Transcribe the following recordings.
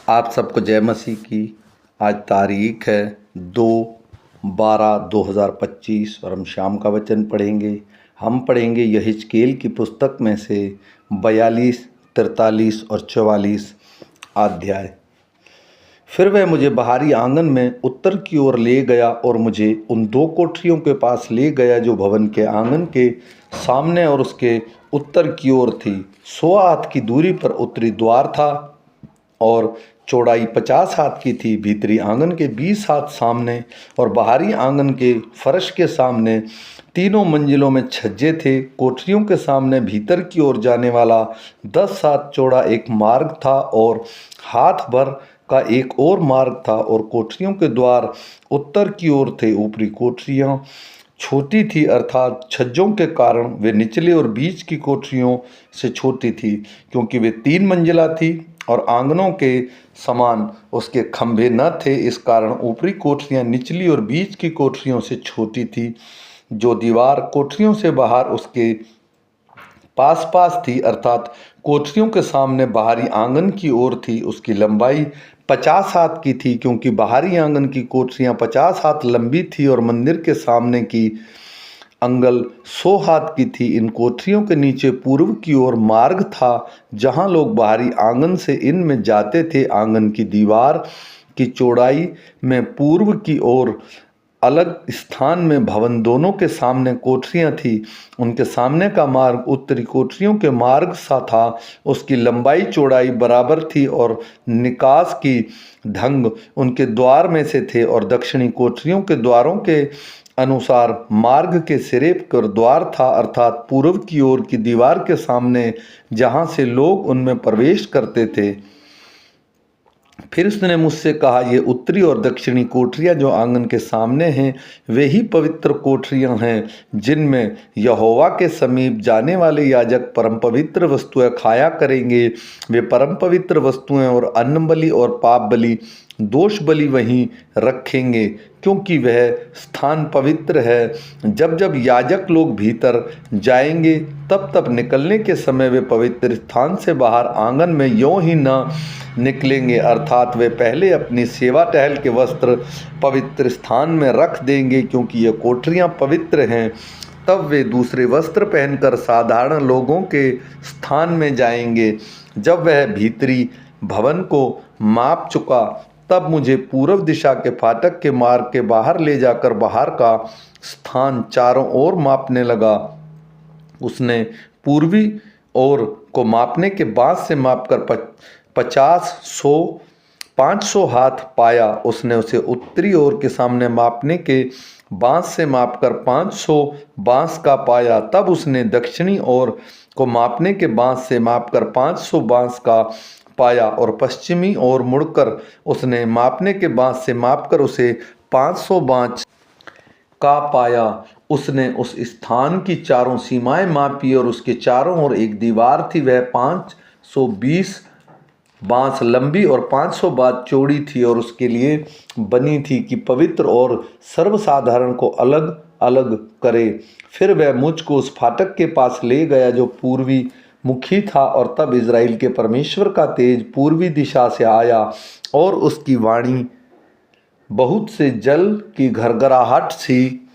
आप सबको जय मसीह की। आज तारीख है 2/12/2025 और हम शाम का वचन पढ़ेंगे। हम पढ़ेंगे यहेजकेल की पुस्तक में से 42, 43 और 44 अध्याय। फिर वह मुझे बाहरी आंगन में उत्तर की ओर ले गया और मुझे उन दो कोठरियों के पास ले गया जो भवन के आंगन के सामने और उसके उत्तर की ओर थी। 100 हाथ की दूरी पर उत्तरी द्वार था और चौड़ाई 50 हाथ की थी। भीतरी आंगन के 20 हाथ सामने और बाहरी आंगन के फर्श के सामने तीनों मंजिलों में छज्जे थे। कोठरियों के सामने भीतर की ओर जाने वाला 10 हाथ चौड़ा एक मार्ग था और हाथ भर का एक और मार्ग था और कोठरियों के द्वार उत्तर की ओर थे। ऊपरी कोठरियाँ छोटी थी, अर्थात छज्जों के कारण वे निचले और बीच की कोठरियों से छोटी थी, क्योंकि वे 3 मंजिला थी और आंगनों के समान उसके खंभे न थे। इस कारण ऊपरी कोठरियाँ निचली और बीच की कोठरियों से छोटी थी। जो दीवार कोठरियों से बाहर उसके पास पास थी, अर्थात कोठरियों के सामने बाहरी आंगन की ओर थी, उसकी लंबाई 50 हाथ की थी, क्योंकि बाहरी आंगन की कोठरियाँ 50 हाथ लंबी थी और मंदिर के सामने की अंगल 100 हाथ की थी। इन कोठरियों के नीचे पूर्व की ओर मार्ग था, जहां लोग बाहरी आंगन से इनमें जाते थे। आंगन की दीवार की चौड़ाई में पूर्व की ओर अलग स्थान में भवन दोनों के सामने कोठरियां थी। उनके सामने का मार्ग उत्तरी कोठरियों के मार्ग सा था। उसकी लंबाई चौड़ाई बराबर थी और निकास की ढंग उनके द्वार में से थे और दक्षिणी कोठरियों के द्वारों के अनुसार मार्ग के सिरे पर द्वार था, अर्थात पूर्व की ओर की दीवार के सामने, जहां से लोग उनमें प्रवेश करते थे। फिर उसने मुझसे कहा, ये उत्तरी और दक्षिणी कोठरियाँ जो आंगन के सामने हैं, वे ही पवित्र कोठरियाँ हैं, जिनमें यहोवा के समीप जाने वाले याजक परम पवित्र वस्तुएं खाया करेंगे। वे परम पवित्र वस्तुएं और अन्न बलि और पाप बलि, दोष बलि वहीं रखेंगे, क्योंकि वह स्थान पवित्र है। जब जब याजक लोग भीतर जाएंगे, तब तब निकलने के समय वे पवित्र स्थान से बाहर आंगन में यों ही न निकलेंगे, अर्थात वे पहले अपनी सेवा टहल के वस्त्र पवित्र स्थान में रख देंगे, क्योंकि ये कोठरियाँ पवित्र हैं। तब वे दूसरे वस्त्र पहनकर साधारण लोगों के स्थान में जाएंगे। जब वह भीतरी भवन को माप चुका, तब मुझे पूर्व दिशा के फाटक के मार्ग के बाहर ले जाकर बाहर का स्थान चारों ओर मापने लगा। उसने पूर्वी ओर को मापने के बाद से मापकर 50, 100, 500 हाथ पाया। उसने उसे उत्तरी ओर के सामने मापने के बांस से मापकर 500 बांस का पाया। तब उसने दक्षिणी ओर को मापने के बांस से मापकर 500 बांस का पाया और पश्चिमी ओर मुड़कर उसने मापने के बांस से मापकर उसे 500 बांस का पाया। उसने उस स्थान की चारों सीमाएं मापी और उसके चारों ओर एक दीवार थी। वह 520 बांस लंबी और 500 बांस चौड़ी थी और उसके लिए बनी थी कि पवित्र और सर्वसाधारण को अलग अलग करे। फिर वह मुझको उस फाटक के पास ले गया जो पूर्वी मुखी था, और तब इज़राइल के परमेश्वर का तेज पूर्वी दिशा से आया और उसकी वाणी बहुत से जल की घरघराहट सी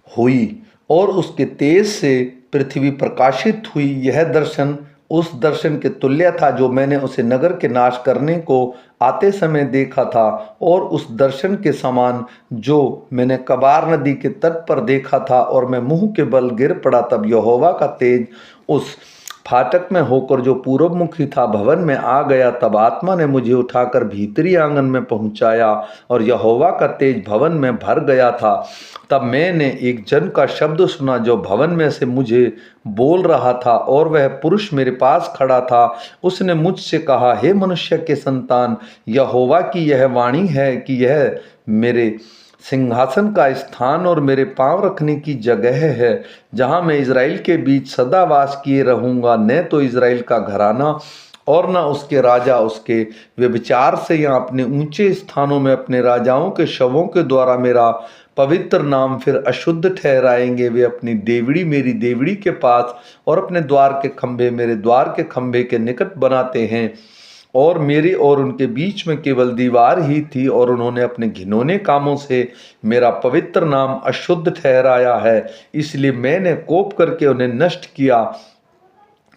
हुई और उसके तेज से पृथ्वी प्रकाशित हुई। यह दर्शन उस दर्शन के तुल्य था जो मैंने उसे नगर के नाश करने को आते समय देखा था, और उस दर्शन के समान जो मैंने कबार नदी के तट पर देखा था। और मैं मुंह के बल गिर पड़ा। तब यहोवा का तेज उस फाटक में होकर जो पूर्वमुखी था भवन में आ गया। तब आत्मा ने मुझे उठाकर भीतरी आंगन में पहुंचाया और यहोवा का तेज भवन में भर गया था। तब मैंने एक जन का शब्द सुना जो भवन में से मुझे बोल रहा था, और वह पुरुष मेरे पास खड़ा था। उसने मुझसे कहा, हे मनुष्य के संतान, यहोवा की यह वाणी है कि यह मेरे सिंहासन का स्थान और मेरे पांव रखने की जगह है, जहां मैं इज़राइल के बीच सदा वास किए रहूंगा। न तो इज़राइल का घराना और न उसके राजा उसके व्यभिचार से या अपने ऊंचे स्थानों में अपने राजाओं के शवों के द्वारा मेरा पवित्र नाम फिर अशुद्ध ठहराएंगे। वे अपनी देवड़ी मेरी देवड़ी के पास और अपने द्वार के खंभे मेरे द्वार के खंभे के निकट बनाते हैं। और मेरे और उनके बीच में केवल दीवार ही थी, और उन्होंने अपने घिनौने कामों से मेरा पवित्र नाम अशुद्ध ठहराया है, इसलिए मैंने कोप करके उन्हें नष्ट किया।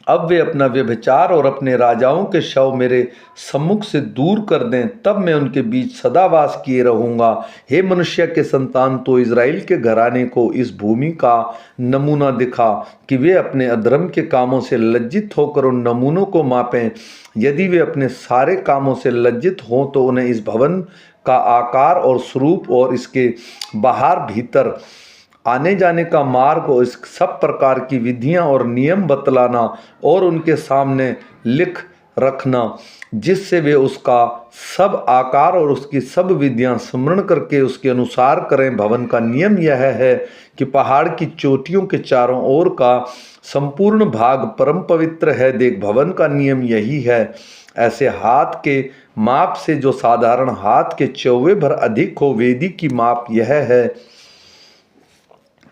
अब वे अपना व्यभिचार और अपने राजाओं के शव मेरे सम्मुख से दूर कर दें, तब मैं उनके बीच सदावास किए रहूँगा। हे मनुष्य के संतान, तो इज़राइल के घराने को इस भूमि का नमूना दिखा कि वे अपने अधर्म के कामों से लज्जित होकर उन नमूनों को मापें। यदि वे अपने सारे कामों से लज्जित हों तो उन्हें इस भवन का आकार और स्वरूप और इसके बाहर भीतर आने जाने का मार्ग और इस सब प्रकार की विधियां और नियम बतलाना और उनके सामने लिख रखना, जिससे वे उसका सब आकार और उसकी सब विधियां स्मरण करके उसके अनुसार करें। भवन का नियम यह है कि पहाड़ की चोटियों के चारों ओर का संपूर्ण भाग परम पवित्र है। देख, भवन का नियम यही है, ऐसे हाथ के माप से जो साधारण हाथ के चौवे भर अधिक हो। वेदी की माप यह है,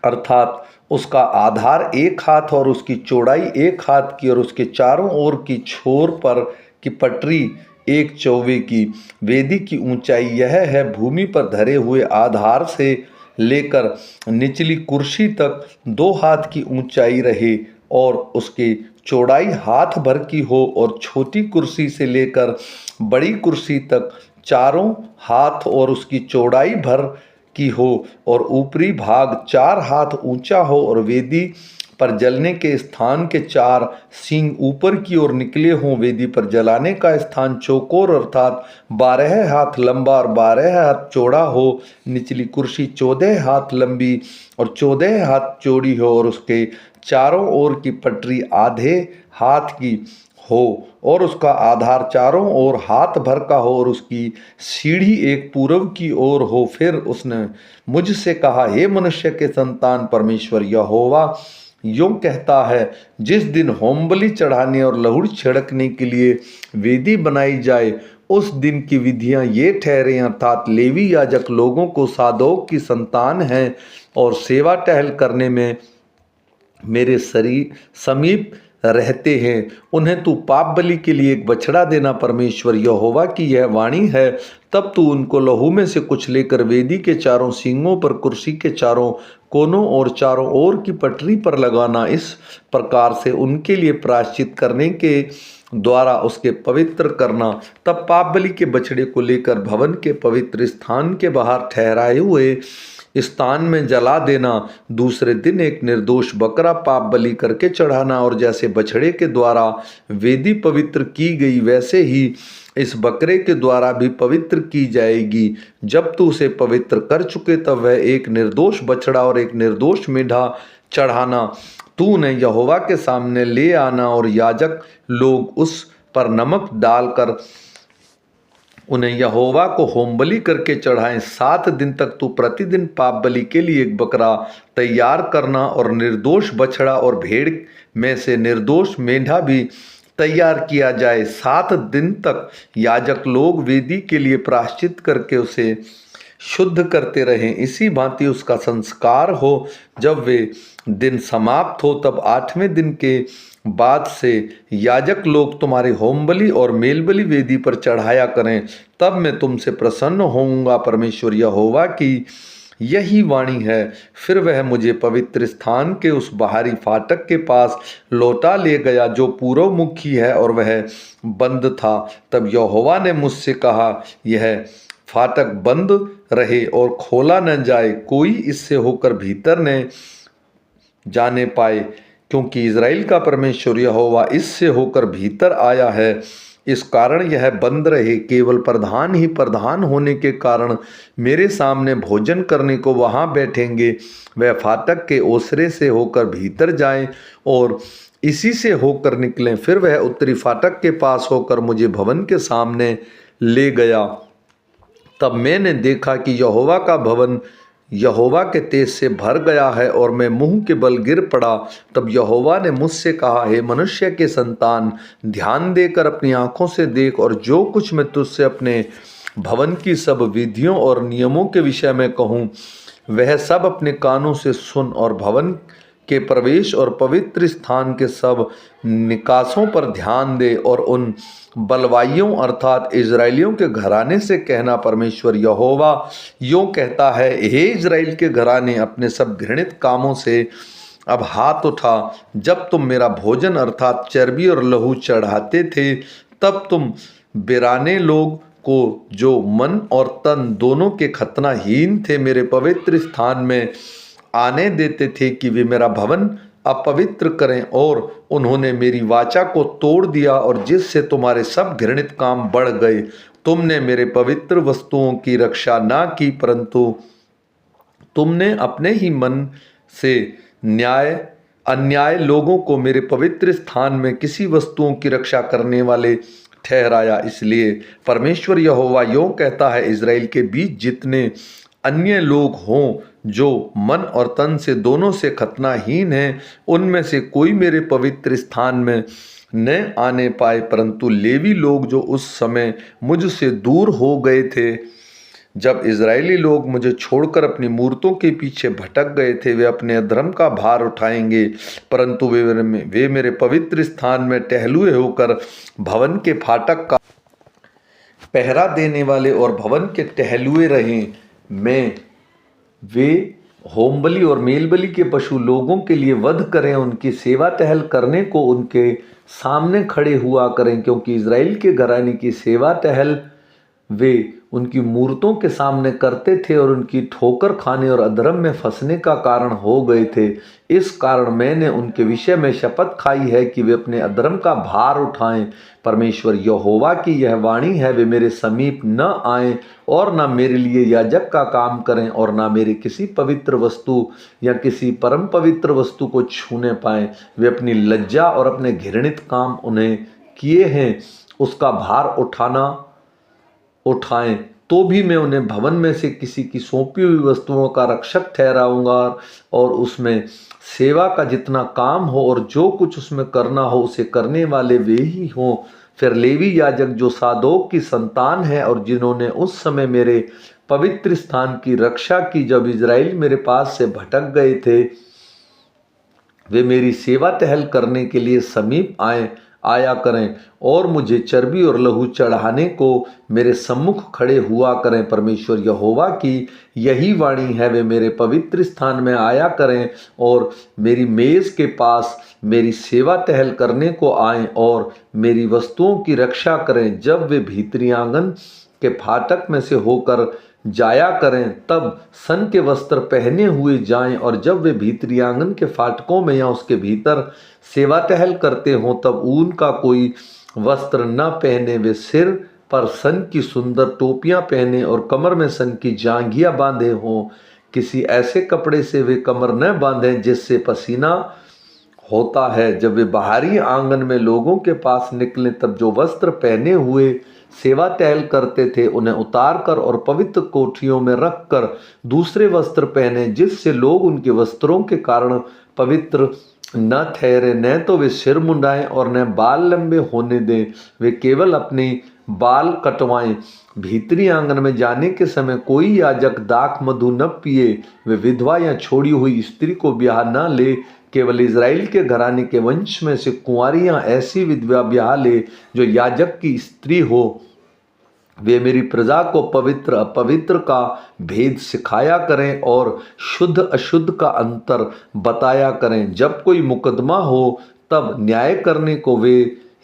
अर्थात उसका आधार 1 हाथ और उसकी चौड़ाई 1 हाथ की, और उसके चारों ओर की छोर पर की पटरी 1 चौवे की। वेदी की ऊंचाई यह है, भूमि पर धरे हुए आधार से लेकर निचली कुर्सी तक 2 हाथ की ऊंचाई रहे, और उसकी चौड़ाई हाथ भर की हो, और छोटी कुर्सी से लेकर बड़ी कुर्सी तक चारों हाथ और उसकी चौड़ाई भर की हो, और ऊपरी भाग 4 हाथ ऊंचा हो, और वेदी पर जलने के स्थान के 4 सींग ऊपर की ओर निकले हों। वेदी पर जलाने का स्थान चौकोर अर्थात 12 हाथ लंबा और 12 हाथ चौड़ा हो। निचली कुर्सी 14 हाथ लंबी और 14 हाथ चौड़ी हो, और उसके चारों ओर की पटरी आधे हाथ की हो, और उसका आधार चारों ओर हाथ भर का हो, और उसकी सीढ़ी एक पूरब की ओर हो। फिर उसने मुझसे कहा, हे मनुष्य के संतान, परमेश्वर यहोवा यूं कहता है, जिस दिन होमबलि चढ़ाने और लहुड़ छिड़कने के लिए वेदी बनाई जाए, उस दिन की विधियां ये ठहरे, अर्थात लेवी याजक लोगों को सादोक की संतान है और सेवा टहल करने में मेरे समीप रहते हैं, उन्हें तू पाप बलि के लिए एक बछड़ा देना। परमेश्वर यहोवा की यह वाणी है। तब तू उनको लहू में से कुछ लेकर वेदी के चारों सींगों पर, कुर्सी के चारों कोनों और चारों ओर की पटरी पर लगाना। इस प्रकार से उनके लिए प्रायश्चित करने के द्वारा उसके पवित्र करना। तब पाप बलि के बछड़े को लेकर भवन के पवित्र स्थान के बाहर ठहराए हुए स्थान में जला देना। दूसरे दिन एक निर्दोष बकरा पाप बलि करके चढ़ाना, और जैसे बछड़े के द्वारा वेदी पवित्र की गई, वैसे ही इस बकरे के द्वारा भी पवित्र की जाएगी। जब तू उसे पवित्र कर चुके, तब वह एक निर्दोष बछड़ा और एक निर्दोष मेढ़ा चढ़ाना। तू उन्हें यहोवा के सामने ले आना, और याजक लोग उस पर नमक डालकर उन्हें यहोवा को होमबलि करके चढ़ाएं। 7 दिन तक तू प्रतिदिन पाप बलि के लिए एक बकरा तैयार करना, और निर्दोष बछड़ा और भेड़ में से निर्दोष मेंढा भी तैयार किया जाए। 7 दिन तक याजक लोग वेदी के लिए प्रायश्चित करके उसे शुद्ध करते रहें। इसी भांति उसका संस्कार हो। जब वे दिन समाप्त हो, तब 8वें दिन के बाद से याजक लोग तुम्हारे होमबलि और मेलबलि वेदी पर चढ़ाया करें, तब मैं तुमसे प्रसन्न होऊंगा। परमेश्वर यहोवा की यही वाणी है। फिर वह मुझे पवित्र स्थान के उस बाहरी फाटक के पास लौटा ले गया, जो पूर्व मुखी है, और वह बंद था। तब यहोवा ने मुझसे कहा, यह फाटक बंद रहे और खोला न जाए, कोई इससे होकर भीतर न जाने पाए, क्योंकि इज़राइल का परमेश्वर यहोवा इससे होकर भीतर आया है। इस कारण यह बंद रहे। केवल प्रधान ही प्रधान होने के कारण मेरे सामने भोजन करने को वहाँ बैठेंगे। वह फाटक के ओसरे से होकर भीतर जाएं और इसी से होकर निकलें। फिर वह उत्तरी फाटक के पास होकर मुझे भवन के सामने ले गया। तब मैंने देखा कि यहोवा का भवन यहोवा के तेज से भर गया है, और मैं मुंह के बल गिर पड़ा। तब यहोवा ने मुझसे कहा, हे मनुष्य के संतान, ध्यान देकर अपनी आंखों से देख, और जो कुछ मैं तुझसे अपने भवन की सब विधियों और नियमों के विषय में कहूँ, वह सब अपने कानों से सुन, और भवन के प्रवेश और पवित्र स्थान के सब निकासों पर ध्यान दे और उन बलवाइयों अर्थात इजराइलियों के घराने से कहना, परमेश्वर यहोवा यूँ कहता है, हे इजराइल के घराने, अपने सब घृणित कामों से अब हाथ उठा। जब तुम मेरा भोजन अर्थात चर्बी और लहू चढ़ाते थे, तब तुम बिराने लोग को जो मन और तन दोनों के खतनाहीन थे मेरे पवित्र स्थान में आने देते थे कि वे मेरा भवन अपवित्र करें, और उन्होंने मेरी वाचा को तोड़ दिया और जिससे तुम्हारे सब घृणित काम बढ़ गए। तुमने मेरे पवित्र वस्तुओं की रक्षा ना की, परंतु तुमने अपने ही मन से अन्याय लोगों को मेरे पवित्र स्थान में किसी वस्तुओं की रक्षा करने वाले ठहराया। इसलिए परमेश्वर यहोवा यूँ कहता है, इजराइल के बीच जितने अन्य लोग हों जो मन और तन से दोनों से खतनाहीन हैं, उनमें से कोई मेरे पवित्र स्थान में न आने पाए, परंतु लेवी लोग जो उस समय मुझसे दूर हो गए थे, जब इजरायली लोग मुझे छोड़कर अपनी मूर्तों के पीछे भटक गए थे, वे अपने अधर्म का भार उठाएंगे, परंतु वे मेरे पवित्र स्थान में टहलुए होकर भवन के फाटक का पहरा देने वाले और भवन के टहलुए रहें। मैं वे होमबलि और मेलबलि के पशु लोगों के लिए वध करें, उनकी सेवा टहल करने को उनके सामने खड़े हुआ करें, क्योंकि इजराइल के घराने की सेवा टहल वे उनकी मूर्तों के सामने करते थे और उनकी ठोकर खाने और अधर्म में फंसने का कारण हो गए थे। इस कारण मैंने उनके विषय में शपथ खाई है कि वे अपने अधर्म का भार उठाएं। परमेश्वर यहोवा की यह वाणी है, वे मेरे समीप न आएं और न मेरे लिए याजक का काम करें और न मेरे किसी पवित्र वस्तु या किसी परम पवित्र वस्तु को छूने पाएं। वे अपनी लज्जा और अपने घृणित काम उन्हें किए हैं उसका भार उठाएं, तो भी मैं उन्हें भवन में से किसी की सौंपी हुई वस्तुओं का रक्षक ठहराऊंगा और उसमें सेवा का जितना काम हो और जो कुछ उसमें करना हो उसे करने वाले वे ही हों। फिर लेवी याजक जो सादोक की संतान है और जिन्होंने उस समय मेरे पवित्र स्थान की रक्षा की, जब इजराइल मेरे पास से भटक गए थे, वे मेरी सेवा टहल करने के लिए समीप आया करें और मुझे चर्बी और लहू चढ़ाने को मेरे सम्मुख खड़े हुआ करें। परमेश्वर यहोवा की यही वाणी है, वे मेरे पवित्र स्थान में आया करें और मेरी मेज के पास मेरी सेवा टहल करने को आएं और मेरी वस्तुओं की रक्षा करें। जब वे भीतरी आंगन के फाटक में से होकर जाया करें, तब सन के वस्त्र पहने हुए जाएं, और जब वे भीतरी आंगन के फाटकों में या उसके भीतर सेवा टहल करते हों, तब ऊन का कोई वस्त्र न पहने। वे सिर पर सन की सुंदर टोपियां पहने और कमर में सन की जांघियां बांधे हों। किसी ऐसे कपड़े से वे कमर न बांधें जिससे पसीना होता है। जब वे बाहरी आंगन में लोगों के पास निकले, तब जो वस्त्र पहने हुए सेवा टहल करते थे उन्हें उतार कर और पवित्र कोठरियों में रख कर दूसरे वस्त्र पहने, जिससे लोग उनके वस्त्रों के कारण पवित्र न ठहरे। न तो वे सिर मुंडाएं और न बाल लंबे होने दें, वे केवल अपनी बाल कटवाएं। भीतरी आंगन में जाने के समय कोई याजक दाख मधु न पिए। वे विधवा या छोड़ी हुई स्त्री को ब्याह न ले, केवल इजराइल के घराने के वंश में से कुंवारियां ऐसी विधवा ब्याह ले जो याजक की स्त्री हो। वे मेरी प्रजा को पवित्र अपवित्र का भेद सिखाया करें और शुद्ध अशुद्ध का अंतर बताया करें। जब कोई मुकदमा हो तब न्याय करने को वे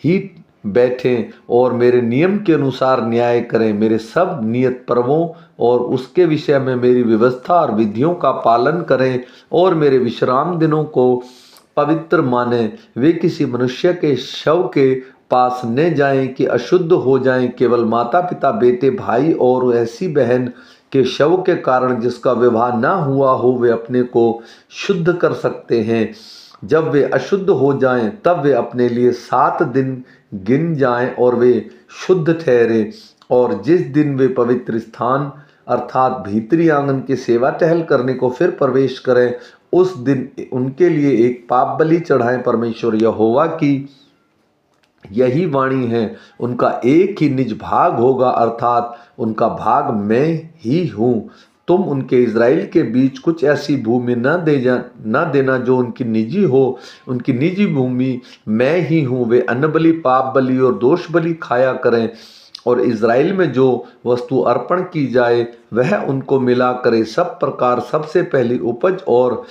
ही बैठें और मेरे नियम के अनुसार न्याय करें। मेरे सब नियत पर्वों और उसके विषय में मेरी व्यवस्था और विधियों का पालन करें और मेरे विश्राम दिनों को पवित्र माने। वे किसी मनुष्य के शव के पास न जाएं कि अशुद्ध हो जाएं। केवल माता पिता, बेटे, भाई और ऐसी बहन के शव के कारण जिसका विवाह ना हुआ हो, वे अपने को शुद्ध कर सकते हैं। जब वे अशुद्ध हो जाएं, तब वे अपने लिए 7 दिन गिन जाएं और वे शुद्ध ठहरे। और जिस दिन वे पवित्र स्थान अर्थात भीतरी आंगन की सेवा टहल करने को फिर प्रवेश करें, उस दिन उनके लिए एक पाप बलि चढ़ाएं। परमेश्वर यहोवा की यही वाणी है, उनका एक ही निज भाग होगा, अर्थात उनका भाग मैं ही हूँ। तुम उनके इज़राइल के बीच कुछ ऐसी भूमि न देना जो उनकी निजी हो। उनकी निजी भूमि मैं ही हूँ। वे अन्न बलि, पाप बलि और दोष बलि खाया करें, और इज़राइल में जो वस्तु अर्पण की जाए वह उनको मिला करे। सब प्रकार सबसे पहली उपज और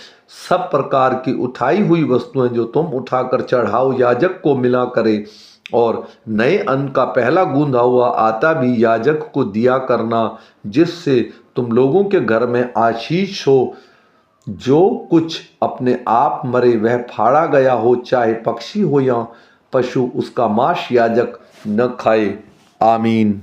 सब प्रकार की उठाई हुई वस्तुएं जो तुम उठाकर चढ़ाओ याजक को मिला करे, और नए अन्न का पहला गूंधा हुआ आटा भी याजक को दिया करना, जिससे तुम लोगों के घर में आशीष हो। जो कुछ अपने आप मरे वह फाड़ा गया हो, चाहे पक्षी हो या पशु, उसका मांस याजक न खाए। आमीन।